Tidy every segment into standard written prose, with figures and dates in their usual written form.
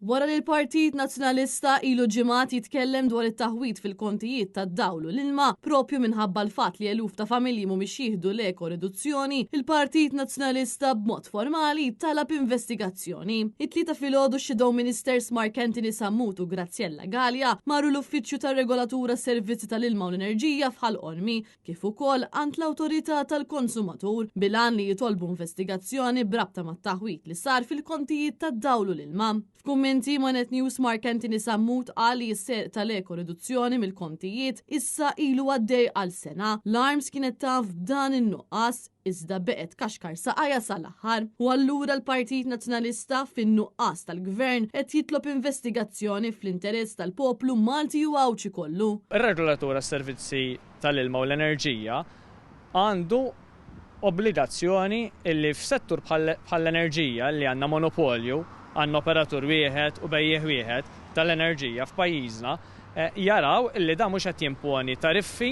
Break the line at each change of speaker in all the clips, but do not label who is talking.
Wara li l-Partit Nazzjonalista ilu ġimgħat jitkellem dwar it-taħwit fil-kontijiet tad-dawl u l-ilma propju minħabba l-fatt li eluf ta' familji mhumiex jieħdu l-eko riduzzjoni, il-Partit Nazzjonalista b'mod formali talab investigazzjoni. It-tlieta filgħodu Shadow Ministers Mark Anthony Sammut u Graziella Gallia marru l-Uffiċċju tar-Regolatura Servizzi tal-Ilma u l-Enerġija f'Ħalqormi kif ukoll għand l-Awtorità tal-Konsumatur bil-għan li jitolbu investigazzjoni brabta mat-taħwit li sar fil-kontijiet tad-dawl u l-ilma. F'kummenti ma' Net News Mark Anthony Sammut qal li s-serq tal-eko riduzzjoni mill-kontijiet issa ilu għaddej għal sena. L-Arms kienet taf b'dan in-nuqqas iżda beqet kaxkar saqajja sal-aħħar. U allura l-Partit Nazzjonalista fin-nuqqas tal-Gvern qed jitlob investigazzjoni fl-interess tal-poplu Malti u Awċi kollu.
Ir-Regolatura s-Servizzi tal-Ilma u l-Enerġija għandu obbligazzjoni illi f'settur bħall-enerġija li għandna monopolju għandna operatur wieħed u bejjeħ wieħed tal-enerġija f'pajjiżna jaraw illi da mhux qed jimponi tariffi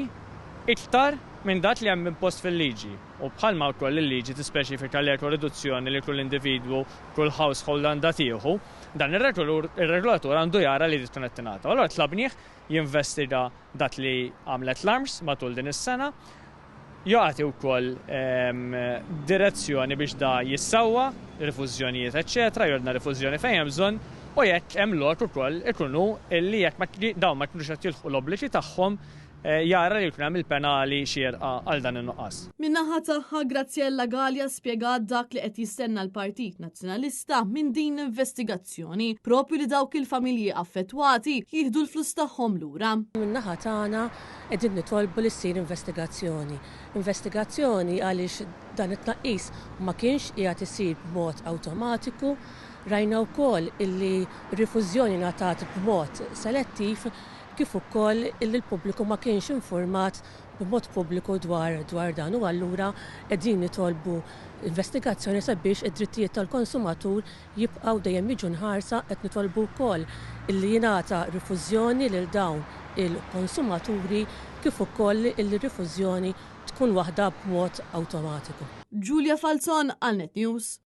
iktar minn dak li hemm impost fil-liġi. U bħalma wkoll il-liġi tispeċifika l-eko riduzzjoni li kull individwu, kull household għandha tieħu, dan ir-regolatur għandu jara li tkun qed tingħata. Allura tlabnieh jinvestiga dak li għamlet l-Arms matul din is-sena, jagħti wkoll direzzjoni biex da jissawwa rifużjonijiet eċċetera, jordna rifużjoni fejn hemm bżonn u jekk hemm lok ukoll ikunu illi jekk dawn ma kinux qed jilħqu l-obbliġi tagħhom jara li jkun hemm il-penali xierqa għal dan in-nuqqas.
Min-naħa tagħha Graziella Gallia spjegat dak li qed jistenna l-Partit Nazzjonalista minn din l-investigazzjoni propju li dawk il-familji affettwati jieħdu l-flus tagħhom lura.
Min-naħa tagħna qegħdin nitolbu li ssir investigazzjoni. Investigazzjoni għaliex dan it-tnaqqis ma kienx qiegħed isir b'mod awtomatiku. Rajna wkoll illi rifużjoni ngħatat b'mod selettiv kif ukoll illi l-pubbliku ma kienx informat b'mod pubbliku dwar dan u allura qegħdin nitolbu investigazzjoni sabiex id-drittijiet tal-konsumatur jibqgħu dejjem jiġu nħarsa qed nitolbu wkoll illi jingħata rifużjoni lil dawn il-konsumaturi kif ukoll il-rifużjoni tkun waħda b'mod awtomatiku.
Giulia Falzon għal Net News.